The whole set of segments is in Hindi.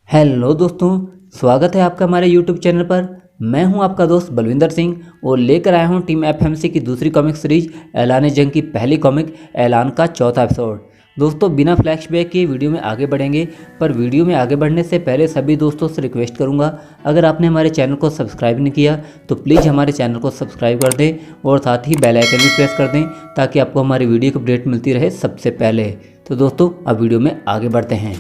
हेलो दोस्तों, स्वागत है आपका हमारे यूट्यूब चैनल पर। मैं हूं आपका दोस्त बलविंदर सिंह और लेकर आया हूं टीम एफएमसी की दूसरी कॉमिक सीरीज ऐलान जंग की पहली कॉमिक ऐलान का चौथा एपिसोड। दोस्तों, बिना फ्लैशबैक के वीडियो में आगे बढ़ेंगे, पर वीडियो में आगे बढ़ने से पहले सभी दोस्तों से रिक्वेस्ट करूंगा, अगर आपने हमारे चैनल को सब्सक्राइब नहीं किया तो प्लीज़ हमारे चैनल को सब्सक्राइब कर दें और साथ ही बेल आइकन भी प्रेस कर दें ताकि आपको हमारी वीडियो की अपडेट मिलती रहे सबसे पहले। तो दोस्तों, अब वीडियो में आगे बढ़ते हैं।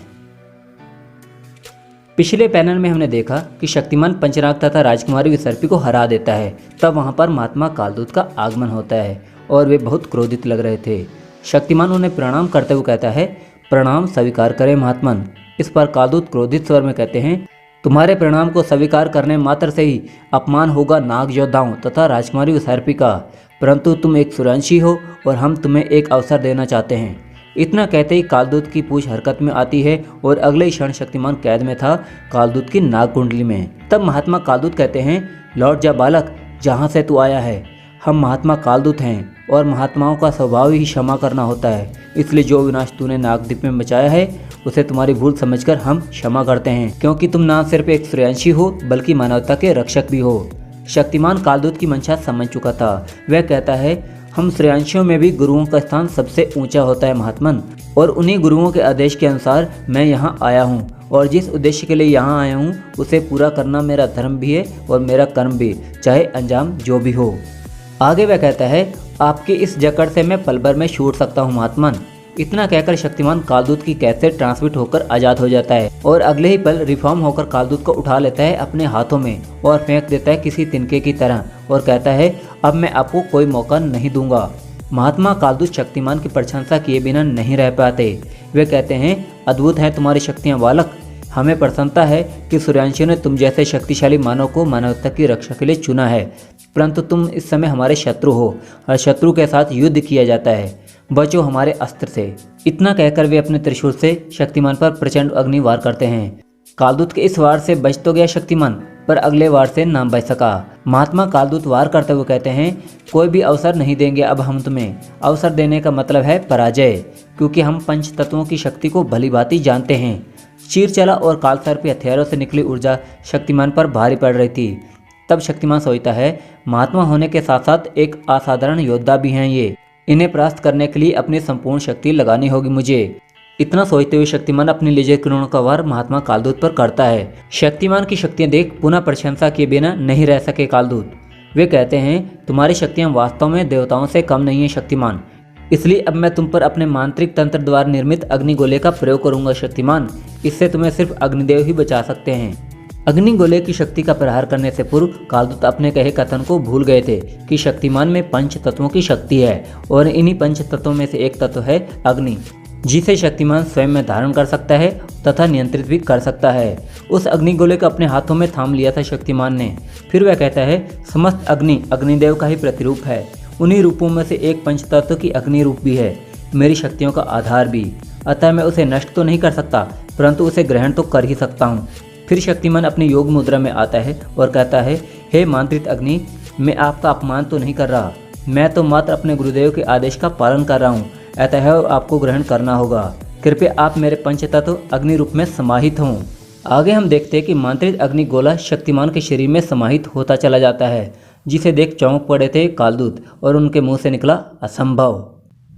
पिछले पैनल में हमने देखा कि शक्तिमान पंचनाग तथा राजकुमारी विसर्पी को हरा देता है। तब वहां पर महात्मा कालदूत का आगमन होता है और वे बहुत क्रोधित लग रहे थे। शक्तिमान उन्हें प्रणाम करते हुए कहता है, प्रणाम स्वीकार करें महात्मन। इस पर कालदूत क्रोधित स्वर में कहते हैं, तुम्हारे प्रणाम को स्वीकार करने मात्र से ही अपमान होगा नाग योद्धाओं तथा राजकुमारी विसर्पी का, परंतु तुम एक सूर्यवंशी हो और हम तुम्हें एक अवसर देना चाहते हैं। इतना कहते ही कालदूत की पूंछ हरकत में आती है और अगले ही क्षण शक्तिमान कैद में था कालदूत की नाग कुंडली में। तब महात्मा कालदूत कहते हैं, लौट जा बालक, जहाँ से तू आया है। हम महात्मा कालदूत हैं और महात्माओं का स्वभाव ही क्षमा करना होता है, इसलिए जो विनाश तूने नागद्वीप में मचाया है उसे तुम्हारी भूल समझकर हम क्षमा करते हैं, क्योंकि तुम न सिर्फ एक सूर्यवंशी हो बल्कि मानवता के रक्षक भी हो। शक्तिमान कालदूत की मंशा समझ चुका था। वह कहता है, हम श्रेयांशियों में भी गुरुओं का स्थान सबसे ऊंचा होता है महात्मन, और उन्हीं गुरुओं के आदेश के अनुसार मैं यहाँ आया हूँ और जिस उद्देश्य के लिए यहाँ आया हूँ उसे पूरा करना मेरा धर्म भी है और मेरा कर्म भी, चाहे अंजाम जो भी हो। आगे वह कहता है, आपकी इस जकड़ से मैं पल भर में छूट सकता हूँ महात्मन। इतना कहकर शक्तिमान कालदूत की कैद से ट्रांसमिट होकर आजाद हो जाता है और अगले ही पल रिफॉर्म होकर कालदूत को उठा लेता है अपने हाथों में और फेंक देता है किसी तिनके की तरह और कहता है, अब मैं आपको कोई मौका नहीं दूंगा। महात्मा कालदूत शक्तिमान की प्रशंसा किए बिना नहीं रह पाते। वे कहते हैं, अद्भुत हैं तुम्हारी शक्तियाँ बालक। हमें प्रसन्नता है कि सूर्यवंशियों ने तुम जैसे शक्तिशाली मानव को मानवता की रक्षा के लिए चुना है, परंतु तुम इस समय हमारे शत्रु हो और शत्रु के साथ युद्ध किया जाता है। बचो हमारे अस्त्र से। इतना कहकर वे अपने त्रिशूल से शक्तिमान पर प्रचंड अग्नि वार करते हैं। कालदूत के इस वार से बच तो गया शक्तिमान, पर अगले वार से ना बच सका। महात्मा कालदूत वार करते हुए कहते हैं, कोई भी अवसर नहीं देंगे अब हम तुम्हें। अवसर देने का मतलब है पराजय, क्योंकि हम पंच तत्वों की शक्ति को भलीभांति जानते हैं। चीर चला और कालसर्पी हथियारों से निकली ऊर्जा शक्तिमान पर भारी पड़ रही थी। तब शक्तिमान सोचता है, महात्मा होने के साथ साथ एक असाधारण योद्धा भी हैं ये। इन्हें परास्त करने के लिए अपनी संपूर्ण शक्ति लगानी होगी मुझे। इतना सोचते हुए शक्तिमान अपनी लेजर किरणों का वार महात्मा कालदूत पर करता है। शक्तिमान की शक्तियां देख पुनः प्रशंसा किए बिना नहीं रह सके कालदूत। वे कहते हैं, तुम्हारी शक्तियां वास्तव में देवताओं से कम नहीं है शक्तिमान, इसलिए अब मैं तुम पर अपने मांत्रिक तंत्र द्वारा निर्मित अग्निगोले का प्रयोग करूंगा शक्तिमान। इससे तुम्हें सिर्फ अग्निदेव ही बचा सकते हैं। अग्निगोले की शक्ति का प्रहार करने से पूर्व कालदूत अपने कहे कथन को भूल गए थे कि शक्तिमान में पंच तत्वों की शक्ति है और इन्हीं पंच तत्वों में से एक तत्व है अग्नि, जिसे शक्तिमान स्वयं में धारण कर सकता है तथा नियंत्रित भी कर सकता है। उस अग्निगोले को अपने हाथों में थाम लिया था शक्तिमान ने। फिर वह कहता है, समस्त अग्नि अग्निदेव का ही प्रतिरूप है। उन्हीं रूपों में से एक पंच तत्व की अग्नि रूप भी है, मेरी शक्तियों का आधार भी। अतः मैं उसे नष्ट तो नहीं कर सकता, परंतु उसे ग्रहण तो कर ही सकता हूँ। फिर शक्तिमान अपनी योग मुद्रा में आता है और कहता है, हे मांत्रित अग्नि, मैं आपका अपमान तो नहीं कर रहा, मैं तो मात्र अपने गुरुदेव के आदेश का पालन कर रहा हूँ, अतः आपको ग्रहण करना होगा। कृपया आप मेरे पंचतत्व अग्नि रूप में समाहित हों। आगे हम देखते हैं कि मांत्रित अग्नि गोला शक्तिमान के शरीर में समाहित होता चला जाता है, जिसे देख चौंक पड़े थे कालदूत और उनके मुंह से निकला असंभव।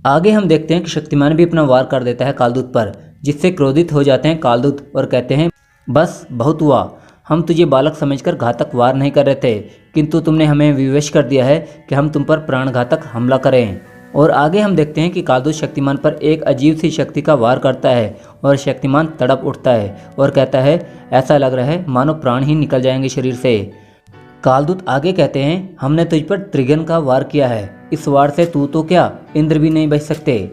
आगे हम देखते हैं कि शक्तिमान भी अपना वार कर देता है कालदूत पर, जिससे क्रोधित हो जाते हैं कालदूत और कहते हैं, बस बहुत हुआ। हम तुझे बालक समझकर घातक वार नहीं कर रहे थे, किंतु तुमने हमें विवश कर दिया है कि हम तुम पर प्राणघातक हमला करें। और आगे हम देखते हैं कि कालदूत शक्तिमान पर एक अजीब सी शक्ति का वार करता है और शक्तिमान तड़प उठता है और कहता है, ऐसा लग रहा है मानो प्राण ही निकल जाएंगे शरीर से। कालदूत आगे कहते हैं, हमने तुझ पर त्रिगन का वार किया है, इस वार से तू तो क्या इंद्र भी नहीं बच सकते।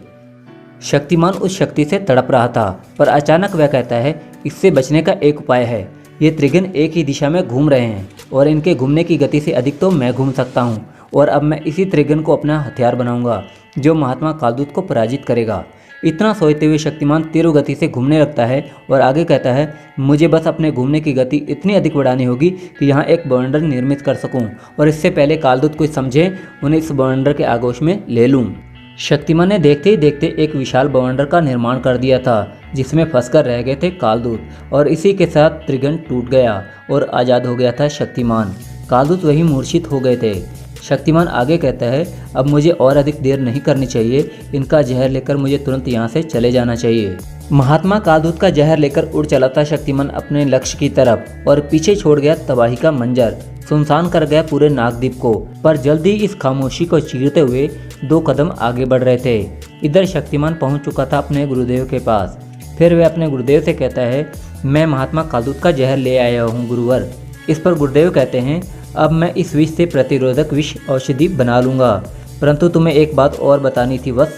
शक्तिमान उस शक्ति से तड़प रहा था, पर अचानक वह कहता है, इससे बचने का एक उपाय है। ये त्रिगन एक ही दिशा में घूम रहे हैं और इनके घूमने की गति से अधिक तो मैं घूम सकता हूँ, और अब मैं इसी त्रिगन को अपना हथियार बनाऊंगा जो महात्मा कालदूत को पराजित करेगा। इतना सोचते हुए शक्तिमान तीव्र गति से घूमने लगता है और आगे कहता है, मुझे बस अपने घूमने की गति इतनी अधिक बढ़ानी होगी कि यहाँ एक बवंडर निर्मित कर सकूँ और इससे पहले कालदूत कुछ समझे उन्हें इस बवंडर के आगोश में ले लूँ। शक्तिमान ने देखते ही देखते एक विशाल बवंडर का निर्माण कर दिया था जिसमें फंसकर रह गए थे कालदूत, और इसी के साथ त्रिगण टूट गया और आज़ाद हो गया था शक्तिमान। कालदूत वही मूर्छित हो गए थे। शक्तिमान आगे कहता है, अब मुझे और अधिक देर नहीं करनी चाहिए, इनका जहर लेकर मुझे तुरंत यहाँ से चले जाना चाहिए। महात्मा कालदूत का जहर लेकर उड़ चला था शक्तिमान अपने लक्ष्य की तरफ और पीछे छोड़ गया तबाही का मंजर, सुनसान कर गया पूरे नागद्वीप को। पर जल्दी इस खामोशी को चीरते हुए 2 कदम आगे बढ़ रहे थे। इधर शक्तिमान पहुंच चुका था अपने गुरुदेव के पास। फिर वह अपने गुरुदेव से कहता है, मैं महात्मा कालदूत का जहर ले आया हूँ गुरुवर। इस पर गुरुदेव कहते हैं, अब मैं इस विष से प्रतिरोधक विष औषधि बना लूँगा, परंतु तुम्हें एक बात और बतानी थी बस।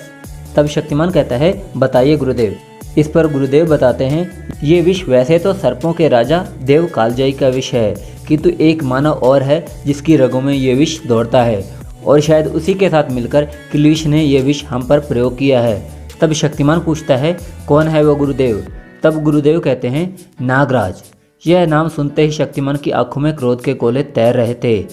तब शक्तिमान कहता है, बताइए गुरुदेव। इस पर गुरुदेव बताते हैं, ये विष वैसे तो सर्पों के राजा देव कालजयी का विष है, किंतु एक मानव और है जिसकी रगों में ये विष दौड़ता है, और शायद उसी के साथ मिलकर किलविष ने ये विष हम पर प्रयोग किया है। तब शक्तिमान पूछता है, कौन है वो गुरुदेव? तब गुरुदेव कहते हैं, नागराज। यह नाम सुनते ही शक्तिमान की आंखों में क्रोध के गोले तैर रहे थे।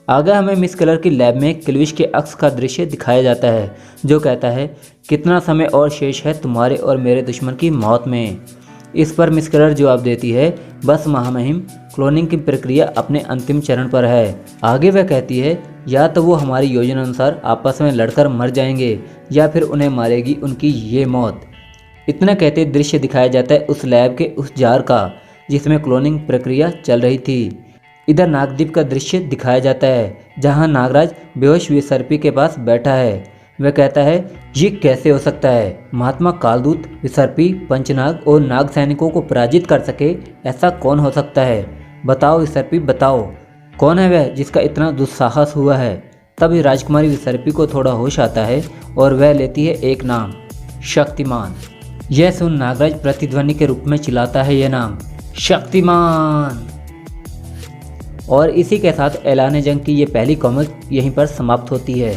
आगे हमें मिस कलर की लैब में किलविष के अक्स का दृश्य दिखाया जाता है, जो कहता है, कितना समय और शेष है तुम्हारे और मेरे दुश्मन की मौत में। इस पर मिस कलर जवाब देती है, बस महामहिम, क्लोनिंग की प्रक्रिया अपने अंतिम चरण पर है। आगे वह कहती है, या तो वो हमारी योजना अनुसार आपस में लड़कर मर जाएंगे या फिर उन्हें मारेगी उनकी ये मौत। इतना कहते दृश्य दिखाया जाता है उस लैब के उस जार का जिसमें क्लोनिंग प्रक्रिया चल रही थी। इधर नागद्वीप का दृश्य दिखाया जाता है जहां नागराज बेहोश विसर्पी के पास बैठा है। वह कहता है, ये कैसे हो सकता है? महात्मा कालदूत विसर्पी, पंचनाग और नाग सैनिकों को पराजित कर सके, ऐसा कौन हो सकता है? बताओ विसर्पी, बताओ, कौन है वह जिसका इतना दुस्साहस हुआ है? तब राजकुमारी विसर्पी को थोड़ा होश आता है और वह लेती है एक नाम, शक्तिमान। यह सुन नागराज प्रतिध्वनि के रूप में चिल्लाता है यह नाम, शक्तिमान। और इसी के साथ ऐलान जंग की ये पहली कॉमिक यहीं पर समाप्त होती है।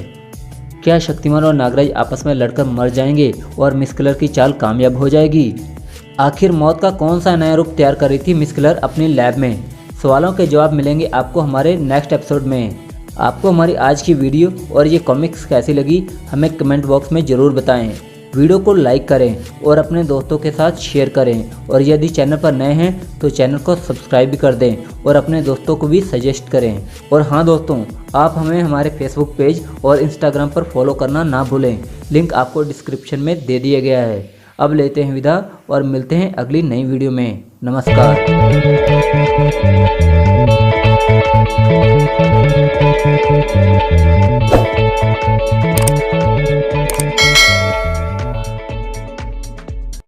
क्या शक्तिमान और नागराज आपस में लड़कर मर जाएंगे और मिस कलर की चाल कामयाब हो जाएगी? आखिर मौत का कौन सा नया रूप तैयार कर रही थी मिस कलर अपनी लैब में? सवालों के जवाब मिलेंगे आपको हमारे नेक्स्ट एपिसोड में। आपको हमारी आज की वीडियो और ये कॉमिक्स कैसी लगी हमें कमेंट बॉक्स में ज़रूर बताएं। वीडियो को लाइक करें और अपने दोस्तों के साथ शेयर करें, और यदि चैनल पर नए हैं तो चैनल को सब्सक्राइब भी कर दें और अपने दोस्तों को भी सजेस्ट करें। और हाँ दोस्तों, आप हमें हमारे फेसबुक पेज और इंस्टाग्राम पर फॉलो करना ना भूलें, लिंक आपको डिस्क्रिप्शन में दे दिया गया है। अब लेते हैं विदा और मिलते हैं अगली नई वीडियो में। नमस्कार।